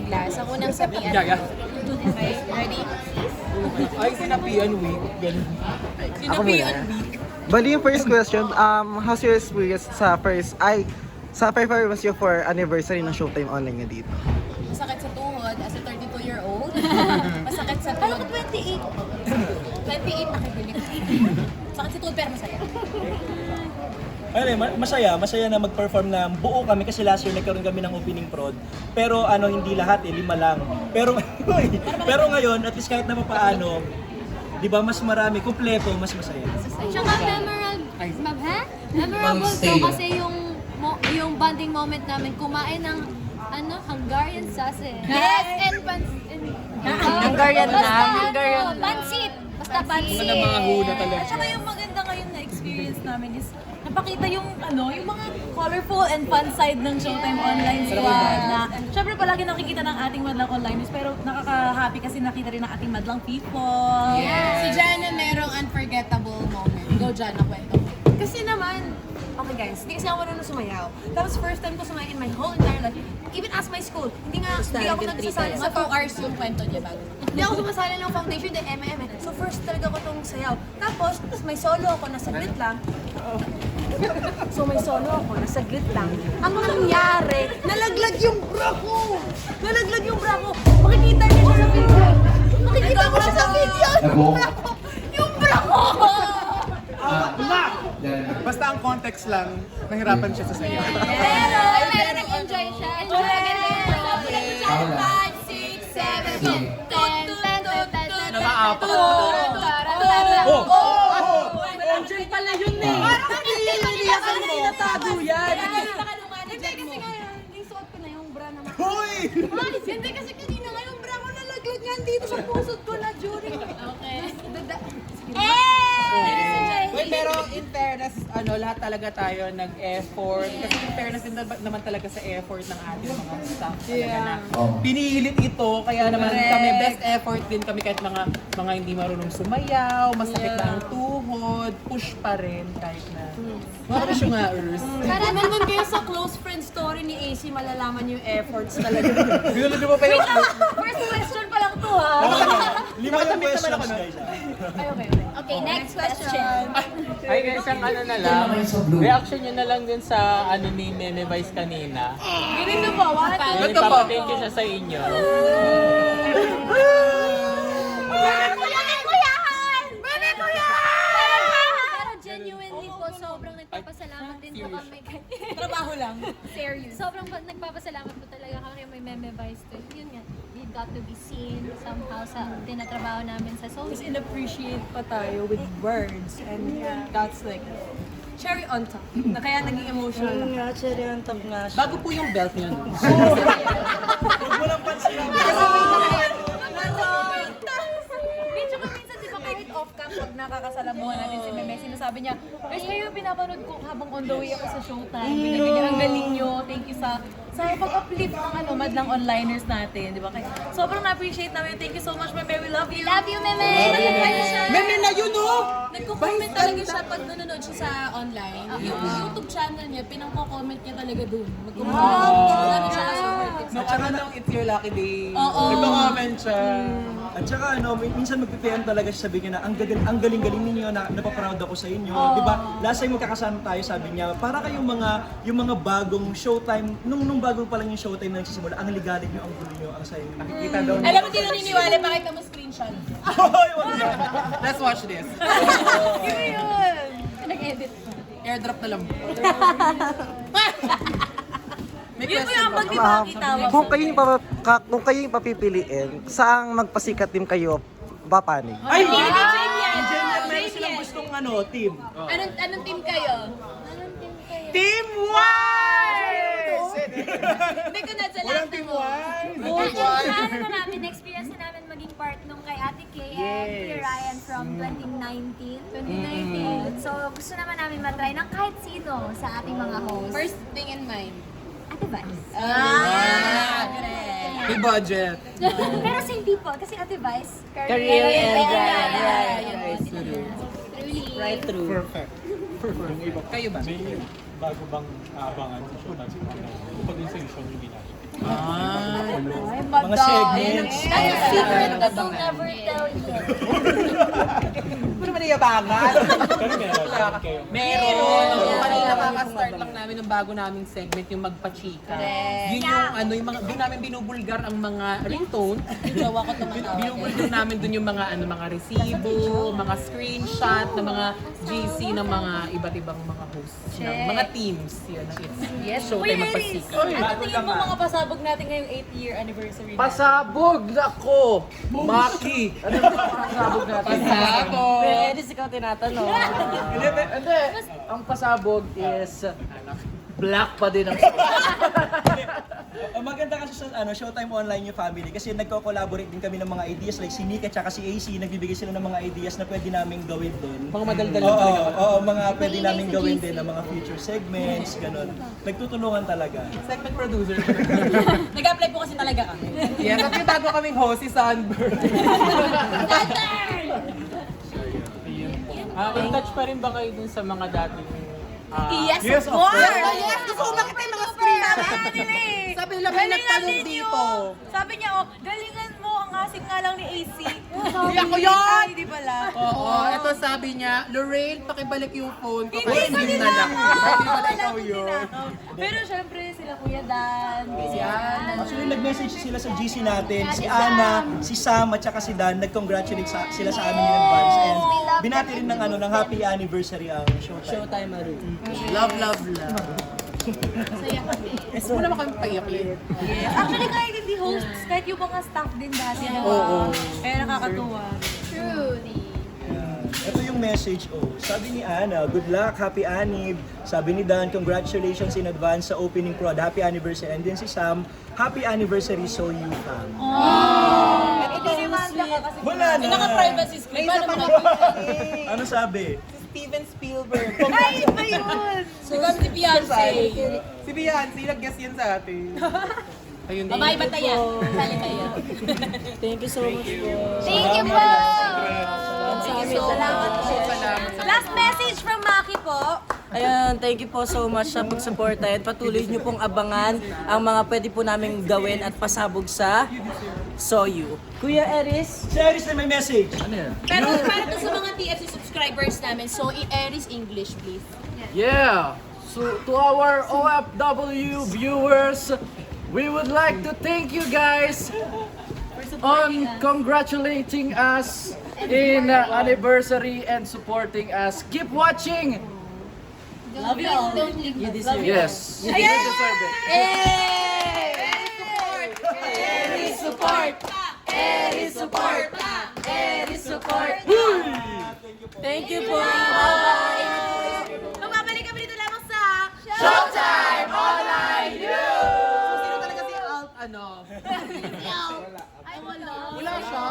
glass. Ang unang sabihan. Gaga. Okay, ready? Ay, sinapian week. Ganun. Sinapian week. Bali yung first question, how's your experience sa sa performance you for anniversary ng Showtime Online nga dito? Masakit sa tuhod as a 32-year-old. Masakit sa tuhod. Ano 28? 28 nakibilik. Sakit sa tuhod pero masaya. Masaya na mag-perform na buo kami kasi last year nagkaroon kami ng opening prod. Pero hindi lahat 5 lang. Pero ngayon, at least kahit na papaano, 'di ba mas marami, kumpleto, mas masaya. Tsaka memorable to kasi yung bonding moment namin kumain ng Hungarian sausage. Yes! And Hungarian pansit. Basta pansit. Mga huna talaga. At saka yung maganda ngayon na experience namin is napakita yung yung mga colorful and fun side ng Showtime Online squad na syempre palagi nakikita ng ating madlang online news pero nakaka-happy kasi nakita rin ng ating madlang people. Si Jana merong unforgettable moment. Go Jana, kwento mo. Kasi naman, okay guys, hindi kasi ako marunong sumayaw. Tapos first time ko sumayaw in my whole entire life. Even as my school, hindi ako nagsasali Sa 2 hours yung kwento niya bago. Hindi ako sumasali ng foundation, then M&M. So first talaga ko itong sayaw. Tapos may solo ako, nasaglit lang. Ang nangyari, nalaglag yung bra ko! Makikita niyo siya sa video. Makikita mo siya sa video! Yung bra ko! Basta ang context lang, nahirapan siya sa sayaw. Pero nag-enjoy siya. Enjoy Five, six, seven, Nakaapak. Enjoy pala yun eh! Parang hindi ako nilatago yan! Hindi kasi ngayon, isuot ko na yung bra naman. Hindi kasi kanina nga yung bra ko nalaglag nga dito sa pusod ko na during... Okay. Wait, pero in fairness, lahat talaga tayo nag-effort. Kasi in fairness din naman talaga sa effort ng ating mga staff talaga na pinilit ito. Kaya naman kami, best effort din kami kahit mga hindi marunong sumayaw, masakit na ang tuhod, push pa rin kahit na. Mga kami siya nga, Urs. Para nandun kayo sa close friend story ni AC, malalaman yung efforts talaga. Binulog mo pa yung... First question pa lang to ha. 5 yung questions, guys. Okay, next question. Ay guys, ang na lang, reaction nyo na lang din sa ni Meme Vice kanina. Ganito po, what? Ipapa-thank you siya sa inyo. Pero genuinely po, sobrang nagpapasalamat din po kami. Trabaho lang. Serious. Sobrang nagpapasalamat po talaga kami may Meme Vice to. Yun nga, we got to be seen somehow sa tinatrabaho namin sa Tapos social. in-appreciate pa tayo with words and that's like cherry on top. Na kaya naging emotional. Bago po yung belt niyo. Huwag mo lang pansin. Medyo ka minsan, di ba, kahit off-cam, pag nakakasalamuhan natin si Meme, sinasabi niya, guys, kayo yung pinapanood ko habang on the way ako sa Showtime. Ganyan, ang galing nyo. Thank you sa pag-uplift ng madlang onliners natin, di ba? Kaya sobrang na-appreciate namin. Thank you so much, Meme. We love you. Love you, Meme! Meme na yun, oh! Nagko-comment talaga siya pag nanonood siya sa online. Yung YouTube channel niya, pinangko-comment niya talaga dun. Magko-comment siya sa No, nung it's your lucky day. Oo. Nagpa-comment siya. At saka minsan magpipian talaga siya, sabi niya na ang galing-galing ninyo, na napaproud ako sa inyo. Di ba? Last time magkakasama tayo, sabi niya, para kayong yung mga bagong Showtime, nung bago pa lang yung Showtime na nagsisimula, ang ligalig nyo, ang gulo nyo, ang sayo. Nakikita daw niya. Alam mo, di naniniwala, pakita mo screenshot. Let's watch this. Nag-edit. Airdrop na lang. May Yun po question yung ba? pag di ba kita mo. Kung kayo yung papipiliin, saang magpasikat team kayo, papanig? Ay, meron silang gustong team. Anong team kayo? Team Wise! Hindi ko na sa lahat Team mo. Wise! Ano na namin, experience na namin maging part nung kay Ate Kay and Kuya Ryan from 2019. So, gusto naman namin matry ng kahit sino sa ating mga hosts. First thing in mind. Ate Vice. May budget. Pero same people, kasi Ate Vice, Career and Right through. Perfect. Kayo ba? May bago bang abangan sa show natin? Bukod din sa usual yung ginagawa. Ah, mga segments. That's a secret that we'll never tell yet. Hindi naman niyabangan. Meron. Kanina kaka-start lang namin ng bago naming segment, yung magpachika. Yun yung ano, yung mga, doon namin binubulgar ang mga ringtone. Jowa ko tumatawag. Binubulgar namin doon yung mga ano, mga resibo, mga screenshot ng mga GC ng mga iba't ibang mga hosts ng mga teams. Yun ang it's Showtime magpachika. Ano tingin mo mga pasabog natin ngayong 8th year anniversary? Pasabog nako! Maki! Ano ba pasabog natin? Pasabog! Pwede ikaw tinatanong. Hindi, ang pasabog is black pa din ang Ang maganda kasi sa Showtime Online yung family kasi nagko-collaborate din kami ng mga ideas like si Nika at si AC, nagbibigay sila ng mga ideas na pwede naming gawin din. Mga madaldal Oo, talaga. oo, mga pwede naming gawin din ng mga future segments, ganun. Nagtutulungan talaga. Segment producer. Nag-apply po kasi talaga kami. Yes, at yung bago kaming host, si Sunburn. in touch pa rin ba kayo dun sa mga dating Yes, of course! Yes, gusto ko makita yung mga screen namin. Sabi nila may nagtanong dito. Sabi niya, oh, galingan mo, ang asik nga lang ni AC. Hindi ako yun! Ay, di pala. Oo, ito sabi niya, Lorraine, pakibalik yung phone ko. Hindi na lang. Hindi pala ikaw yun. Pero syempre, sila Kuya Dan, si Ana. Actually, nag-message sila sa GC natin, si Ana, si Sam, at saka si Dan, nag-congratulate sila sa amin in advance. And binati rin ng happy anniversary ang Showtime. Love, love, love. Gusto mo naman kami paiyakin. Actually, kahit hindi hosts, kahit yung mga staff din dati. Kaya nakakatuwa. Ito yung message, sabi ni Ana, good luck, happy anib. Sabi ni Dan, congratulations in advance sa opening prod, happy anniversary. And then si Sam, happy anniversary, so you fam. Inimanda ka kasi. Wala na. Naka-privacy screen. Paano mga Ano sabi? Steven Spielberg. Ay, iba yun! Sigam si Beyonce. Si Beyonce, nag-guess yan sa atin. Ayun din. Babae ba tayo? Sali tayo. Thank you po! Salamat po. Last message from Maki po. Ayan, thank you po so much sa pagsuporta and patuloy niyo pong abangan ang mga pwede po namin gawin at pasabog sa Soyu. Kuya Eris? Si Iris na may message. Pero para to sa mga TFC subscribers namin, so i-Aries English, please. Yeah! So to our OFW viewers, we would like to thank you guys on congratulating us in anniversary and supporting us. Keep watching! Love you all. You deserve it. Yes, you deserve it. Aries support! Aries support! Aries support! Thank you po. Bye-bye. Magbabalik kami dito lamang sa Showtime Online News! Sino talaga si Alt, ano? Ay, wala. Wala siya.